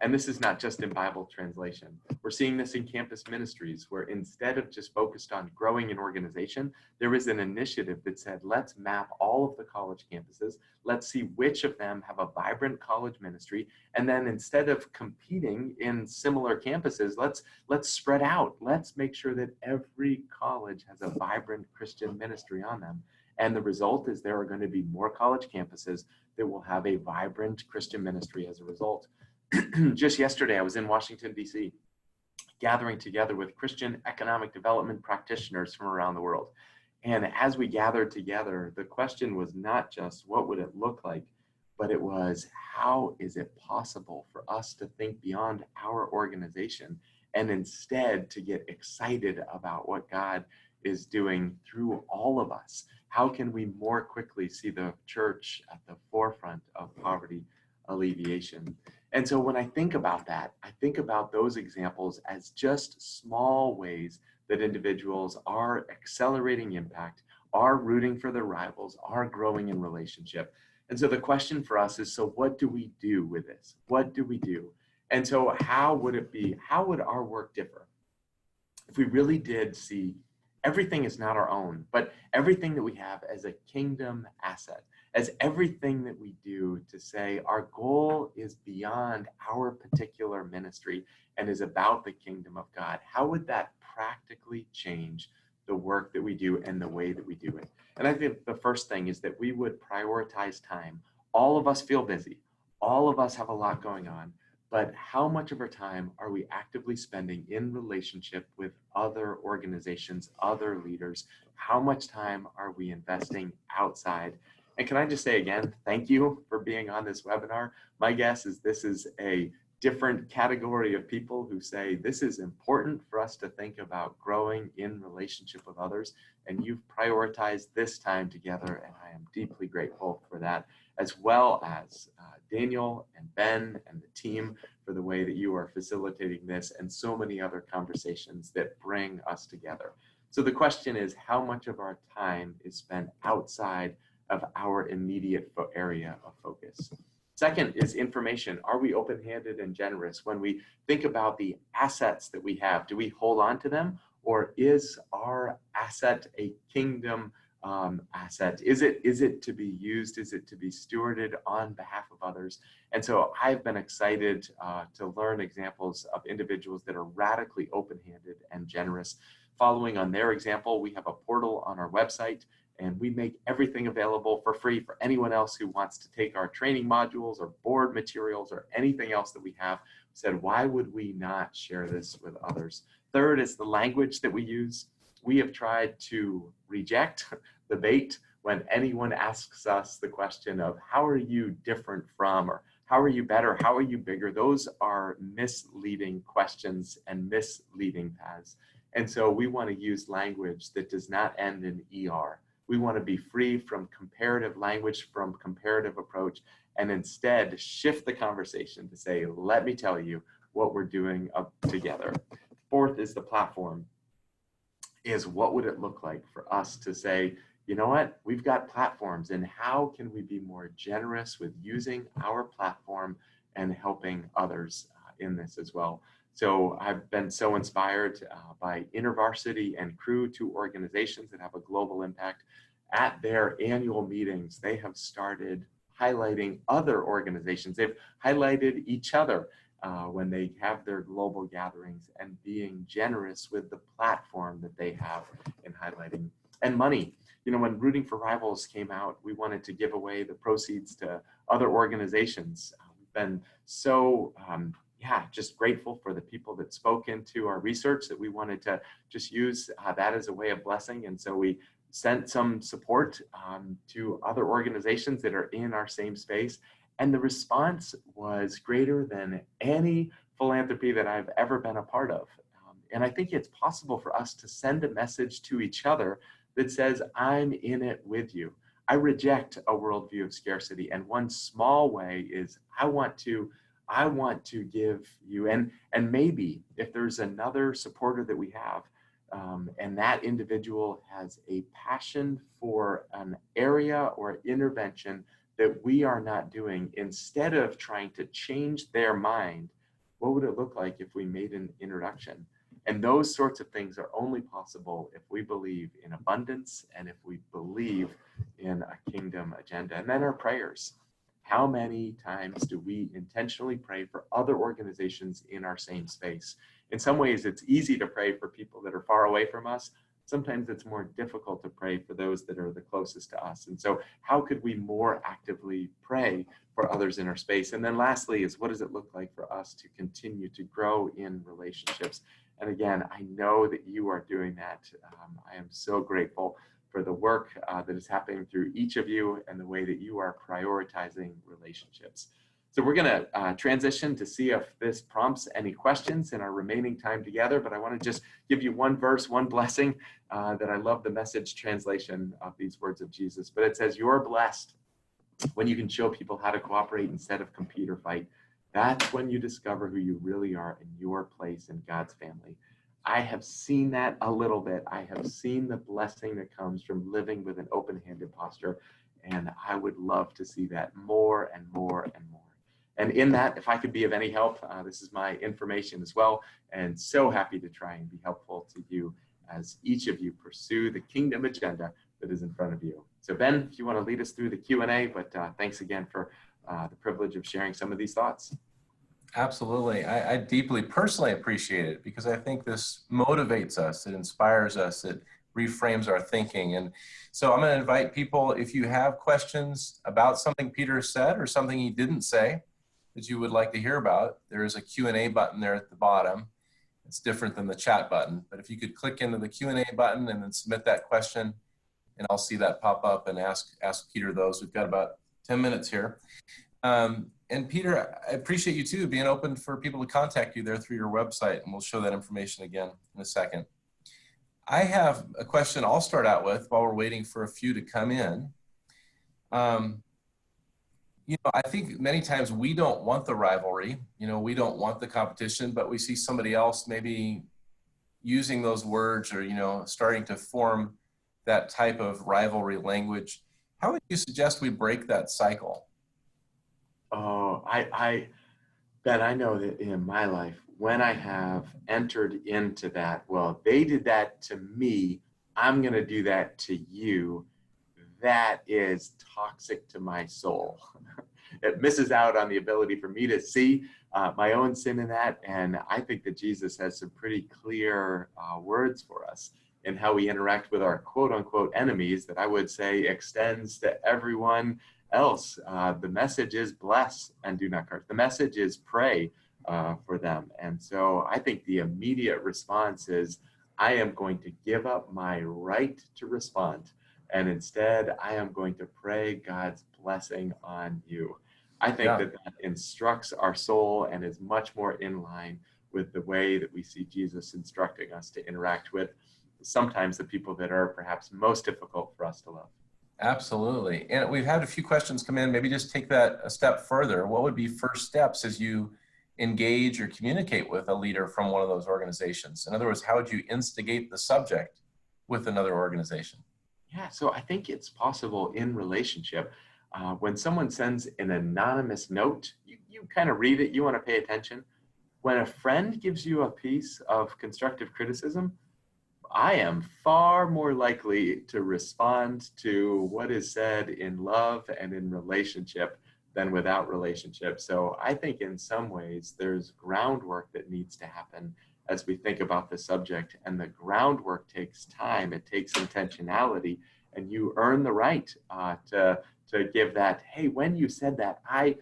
And this is not just in Bible translation. We're seeing this in campus ministries, where instead of just focused on growing an organization, there is an initiative that said, let's map all of the college campuses. Let's see which of them have a vibrant college ministry. And then instead of competing in similar campuses, let's spread out. Let's make sure that every college has a vibrant Christian ministry on them. And the result is there are going to be more college campuses that will have a vibrant Christian ministry as a result. Just yesterday, I was in Washington, D.C., gathering together with Christian economic development practitioners from around the world. And as we gathered together, the question was not just what would it look like, but it was, how is it possible for us to think beyond our organization and instead to get excited about what God is doing through all of us? How can we more quickly see the church at the forefront of poverty alleviation? And so when I think about that, I think about those examples as just small ways that individuals are accelerating impact, are rooting for their rivals, are growing in relationship. And so the question for us is, so what do we do with this? What do we do? And so how would it be? How would our work differ if we really did see everything is not our own, but everything that we have as a kingdom asset, as everything that we do to say our goal is beyond our particular ministry and is about the kingdom of God? How would that practically change the work that we do and the way that we do it? And I think the first thing is that we would prioritize time. All of us feel busy. All of us have a lot going on. But how much of our time are we actively spending in relationship with other organizations, other leaders? How much time are we investing outside? And can I just say again, thank you for being on this webinar. My guess is this is a different category of people who say this is important for us to think about growing in relationship with others. And you've prioritized this time together, and I am deeply grateful for that, as well as Daniel and Ben and the team for the way that you are facilitating this and so many other conversations that bring us together. So the question is, how much of our time is spent outside of our immediate area of focus? Second is information. Are we open-handed and generous? When we think about the assets that we have, do we hold on to them? Or is our asset a kingdom asset? Is it to be used? Is it to be stewarded on behalf of others? And so I've been excited to learn examples of individuals that are radically open-handed and generous. Following on their example, we have a portal on our website, and we make everything available for free for anyone else who wants to take our training modules or board materials or anything else that we have. We said, why would we not share this with others? Third is the language that we use. We have tried to reject the bait when anyone asks us the question of how are you different from, or how are you better, how are you bigger? Those are misleading questions and misleading paths. And so we want to use language that does not end in ER. We want to be free from comparative language, from comparative approach, and instead shift the conversation to say, let me tell you what we're doing up together. Fourth is the platform. Is what would it look like for us to say, you know what, we've got platforms, and how can we be more generous with using our platform and helping others in this as well. So I've been so inspired by InterVarsity and Crew, two organizations that have a global impact. At their annual meetings, they have started highlighting other organizations. They've highlighted each other when they have their global gatherings, and being generous with the platform that they have in highlighting. And money. You know, when Rooting for Rivals came out, we wanted to give away the proceeds to other organizations. We've been so, just grateful for the people that spoke into our research, that we wanted to just use that as a way of blessing. And so we sent some support to other organizations that are in our same space. And the response was greater than any philanthropy that I've ever been a part of. And I think it's possible for us to send a message to each other that says, I'm in it with you. I reject a worldview of scarcity. And one small way is I want to give you, and maybe if there's another supporter that we have, and that individual has a passion for an area or intervention that we are not doing, instead of trying to change their mind, what would it look like if we made an introduction? And those sorts of things are only possible if we believe in abundance and if we believe in a kingdom agenda. And then our prayers. How many times do we intentionally pray for other organizations in our same space? In some ways, it's easy to pray for people that are far away from us. Sometimes it's more difficult to pray for those that are the closest to us. And so how could we more actively pray for others in our space? And then lastly is, what does it look like for us to continue to grow in relationships? And again, I know that you are doing that. I am so grateful for the work that is happening through each of you and the way that you are prioritizing relationships. So we're going to transition to see if this prompts any questions in our remaining time together. But I want to just give you one verse, one blessing that I love the Message translation of these words of Jesus. But it says, "You're blessed when you can show people how to cooperate instead of compete or fight. That's when you discover who you really are in your place in God's family." I have seen that a little bit. I have seen the blessing that comes from living with an open-handed posture. And I would love to see that more and more and more. And in that, if I could be of any help, this is my information as well. And so happy to try and be helpful to you as each of you pursue the kingdom agenda that is in front of you. So Ben, if you want to lead us through the Q&A, but thanks again for the privilege of sharing some of these thoughts. Absolutely. I deeply personally appreciate it, because I think this motivates us, it inspires us, it reframes our thinking. And so I'm going to invite people, if you have questions about something Peter said or something he didn't say that you would like to hear about, there is a Q&A button there at the bottom. It's different than the chat button, but if you could click into the Q&A button and then submit that question, and I'll see that pop up and ask Peter those. We've got about 10 minutes here. And Peter, I appreciate you too being open for people to contact you there through your website, and we'll show that information again in a second. I have a question I'll start out with while we're waiting for a few to come in. I think many times we don't want the rivalry, we don't want the competition, but we see somebody else maybe using those words or, starting to form that type of rivalry language. How would you suggest we break that cycle? Oh, Ben, I know that in my life, when I have entered into that, well, they did that to me, I'm going to do that to you, that is toxic to my soul. It misses out on the ability for me to see my own sin in that. And I think that Jesus has some pretty clear words for us in how we interact with our quote unquote enemies that I would say extends to everyone else. The message is bless and do not curse. The message is pray for them. And so I think the immediate response is, I am going to give up my right to respond. And instead, I am going to pray God's blessing on you. I think that instructs our soul and is much more in line with the way that we see Jesus instructing us to interact with sometimes the people that are perhaps most difficult for us to love. Absolutely. And we've had a few questions come in. Maybe just take that a step further. What would be first steps as you engage or communicate with a leader from one of those organizations? In other words, how would you instigate the subject with another organization? Yeah, so I think it's possible in relationship. When someone sends an anonymous note, you kind of read it, you want to pay attention. when a friend gives you a piece of constructive criticism, I am far more likely to respond to what is said in love and in relationship than without relationship. So I think in some ways there's groundwork that needs to happen as we think about the subject, and the groundwork takes time, it takes intentionality, and you earn the right to give that, hey, when you said that, I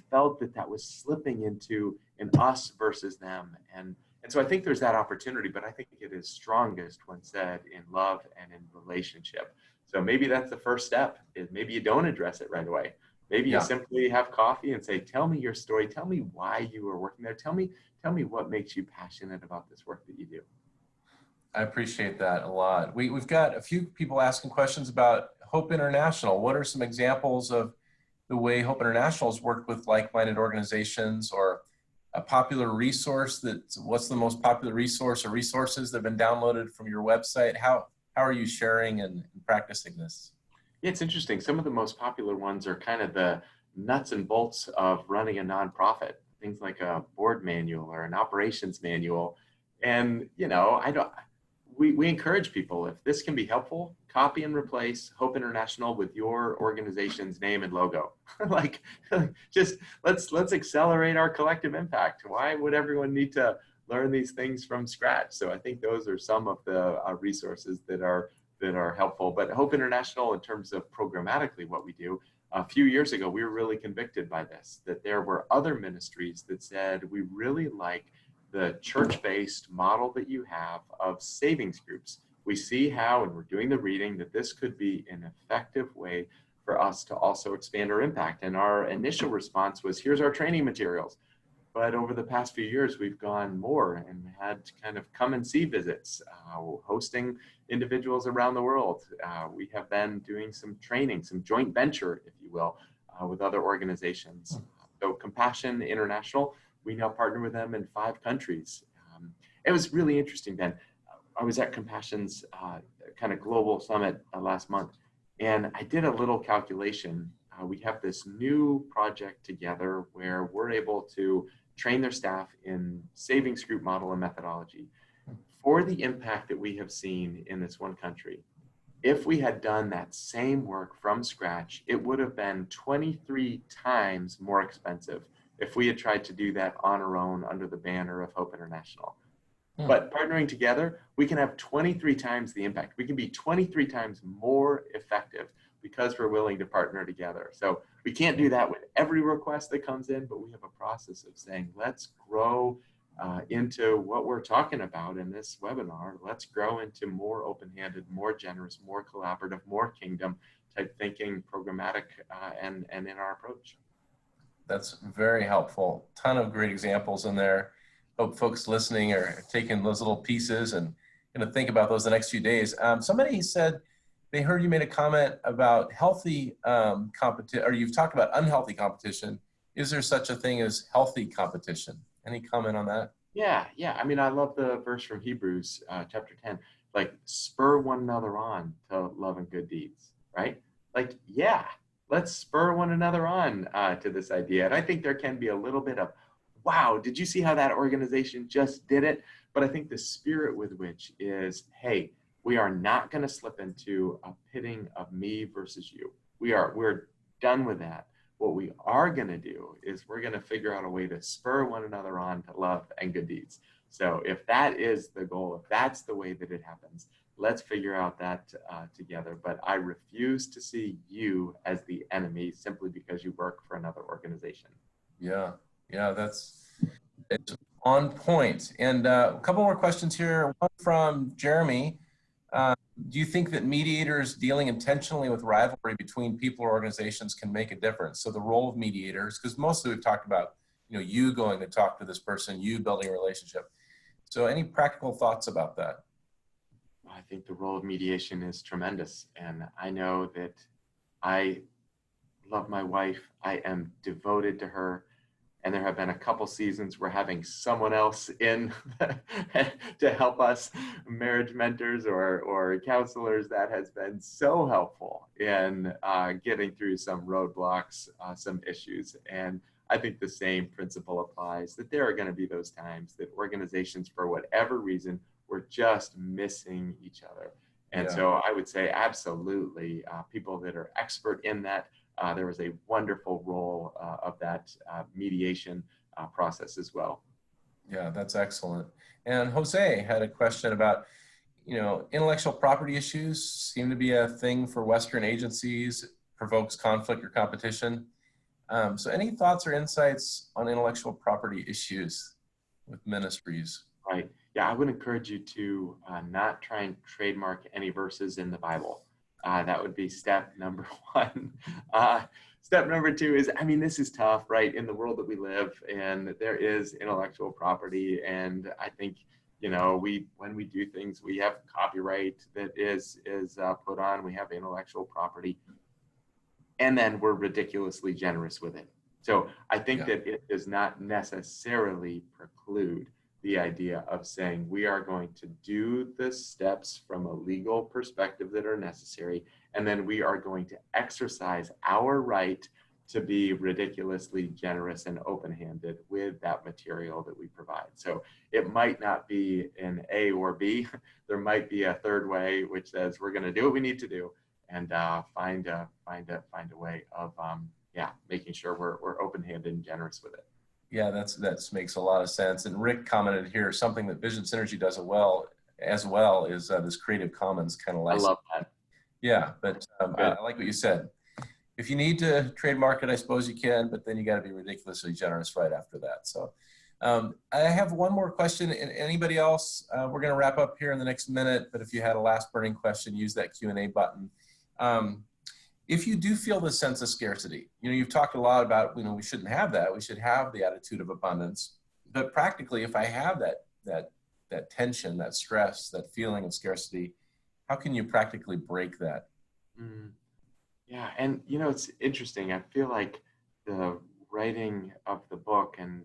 felt that that was slipping into an us versus them. And so I think there's that opportunity, but I think it is strongest when said in love and in relationship. So maybe that's the first step, is maybe you don't address it right away. Maybe you Yeah, simply have coffee and say, tell me your story. Tell me why you were working there. Tell me what makes you passionate about this work that you do. I appreciate that a lot. We've got a few people asking questions about Hope International. What are some examples of the way Hope International has worked with like-minded organizations, or a popular resource what's the most popular resource or resources that have been downloaded from your website? How are you sharing and practicing this? Yeah, it's interesting. Some of the most popular ones are kind of the nuts and bolts of running a nonprofit, things like a board manual or an operations manual. And, I don't, we encourage people, if this can be helpful, copy and replace Hope International with your organization's name and logo. like, just let's accelerate our collective impact. Why would everyone need to learn these things from scratch? So I think those are some of the resources that are helpful. But Hope International, in terms of programmatically what we do, a few years ago, we were really convicted by this, that there were other ministries that said, we really like the church-based model that you have of savings groups. We see how, and we're doing the reading, that this could be an effective way for us to also expand our impact. And our initial response was, here's our training materials. But over the past few years, we've gone more and had kind of come and see visits, hosting individuals around the world. We have been doing some training, some joint venture, if you will, with other organizations. So Compassion International, we now partner with them in 5 countries. It was really interesting, Ben. I was at Compassion's kind of global summit last month, and I did a little calculation. We have this new project together where we're able to train their staff in savings group model and methodology for the impact that we have seen in this one country. If we had done that same work from scratch, it would have been 23 times more expensive if we had tried to do that on our own under the banner of Hope International. But partnering together, we can have 23 times the impact. We can be 23 times more effective because we're willing to partner together. So we can't do that with every request that comes in, but we have a process of saying, let's grow into what we're talking about in this webinar. Let's grow into more open-handed, more generous, more collaborative, more kingdom type thinking, programmatic, and in our approach. That's very helpful. Ton of great examples in there. Hope folks listening are taking those little pieces and going to think about those the next few days. Somebody said they heard you made a comment about healthy competition, or you've talked about unhealthy competition. Is there such a thing as healthy competition? Any comment on that? Yeah. I mean, I love the verse from Hebrews chapter 10, like spur one another on to love and good deeds, right? Like, yeah, let's spur one another on to this idea. And I think there can be a little bit of, wow, did you see how that organization just did it? But I think the spirit with which is, hey, we are not going to slip into a pitting of me versus you. We're done with that. What we are going to do is we're going to figure out a way to spur one another on to love and good deeds. So if that is the goal, if that's the way that it happens, let's figure out that together. But I refuse to see you as the enemy simply because you work for another organization. Yeah, it's on point. And a couple more questions here. One from Jeremy. Do you think that mediators dealing intentionally with rivalry between people or organizations can make a difference? So the role of mediators, because mostly we've talked about, you going to talk to this person, you building a relationship. So any practical thoughts about that? I think the role of mediation is tremendous. And I know that I love my wife. I am devoted to her. And there have been a couple seasons where having someone else in to help us, marriage mentors or counselors, that has been so helpful in getting through some roadblocks, some issues. And I think the same principle applies, that there are going to be those times that organizations, for whatever reason, we're just missing each other. And Yeah. so I would say absolutely, people that are expert in that, there was a wonderful role of that mediation process as well. Yeah, that's excellent. And Jose had a question about, intellectual property issues seem to be a thing for Western agencies, provokes conflict or competition. So any thoughts or insights on intellectual property issues with ministries? Right. Yeah, I would encourage you to not try and trademark any verses in the Bible. That would be step number one. Step number two is, I mean, this is tough, right? In the world that we live in, there is intellectual property. And I think, when we do things, we have copyright that is put on, we have intellectual property, and then we're ridiculously generous with it. So I think that it does not necessarily preclude the idea of saying we are going to do the steps from a legal perspective that are necessary, and then we are going to exercise our right to be ridiculously generous and open-handed with that material that we provide. So it might not be an A or B. There might be a third way, which says we're going to do what we need to do, and find a way of making sure we're open-handed and generous with it. Yeah, that makes a lot of sense. And Rick commented here, something that Vision Synergy does as well is this Creative Commons kind of license. I love that. Yeah, but I like what you said. If you need to trademark it, I suppose you can, but then you got to be ridiculously generous right after that. So I have one more question. Anybody else? We're going to wrap up here in the next minute, but if you had a last burning question, use that Q&A button. If you do feel this sense of scarcity, you've talked a lot about, we shouldn't have that. We should have the attitude of abundance. But practically, if I have that tension, that stress, that feeling of scarcity, how can you practically break that? Yeah, and it's interesting. I feel like the writing of the book and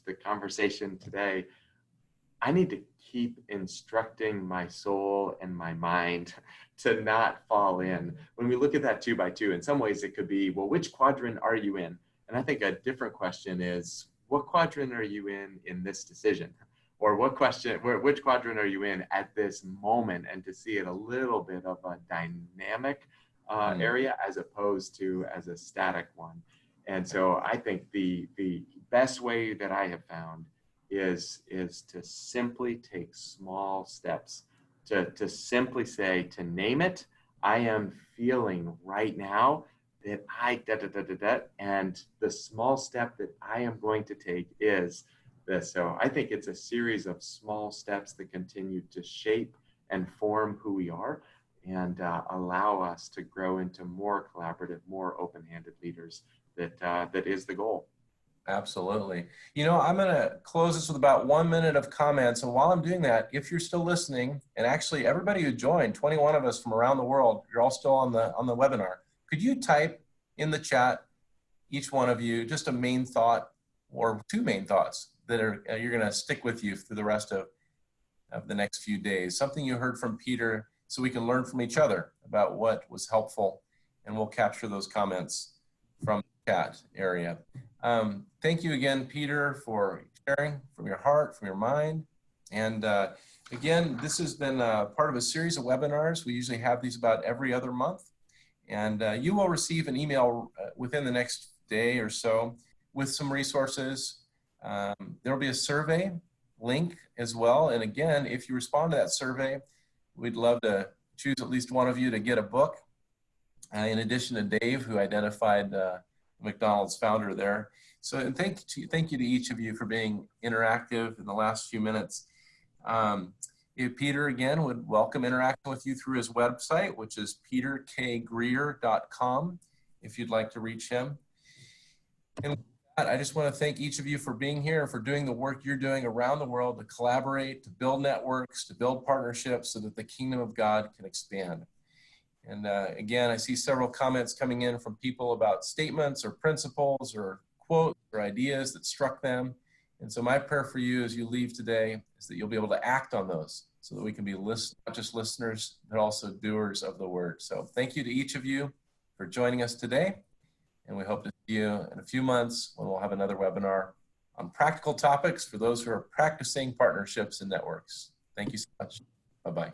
the conversation today, I need to keep instructing my soul and my mind to not fall in. When we look at that 2 by 2, in some ways it could be, well, which quadrant are you in? And I think a different question is, what quadrant are you in this decision? Or which quadrant are you in at this moment? And to see it a little bit of a dynamic area as opposed to as a static one. And so I think the best way that I have found is to simply take small steps, to simply say, to name it, I am feeling right now that and the small step that I am going to take is this. So I think it's a series of small steps that continue to shape and form who we are and allow us to grow into more collaborative, more open-handed leaders. That is the goal. Absolutely. I'm going to close this with about 1 minute of comments. And while I'm doing that, if you're still listening, and actually everybody who joined, 21 of us from around the world, you're all still on the webinar. Could you type in the chat, each one of you, just a main thought or 2 main thoughts that you're going to stick with you through the rest of the next few days? Something you heard from Peter, so we can learn from each other about what was helpful, and we'll capture those comments from the chat area. Thank you again, Peter, for sharing from your heart, from your mind. And again, this has been part of a series of webinars. We usually have these about every other month. And you will receive an email within the next day or so with some resources. There will be a survey link as well. And again, if you respond to that survey, we'd love to choose at least one of you to get a book. In addition to Dave, who identified McDonald's founder there. So, and thank you to each of you for being interactive in the last few minutes. Peter, again, would welcome interacting with you through his website, which is peterkgreer.com, if you'd like to reach him. And with that, I just want to thank each of you for being here, for doing the work you're doing around the world to collaborate, to build networks, to build partnerships so that the kingdom of God can expand. And again, I see several comments coming in from people about statements or principles or quotes or ideas that struck them. And so my prayer for you as you leave today is that you'll be able to act on those so that we can be not just listeners, but also doers of the word. So thank you to each of you for joining us today. And we hope to see you in a few months when we'll have another webinar on practical topics for those who are practicing partnerships and networks. Thank you so much. Bye-bye.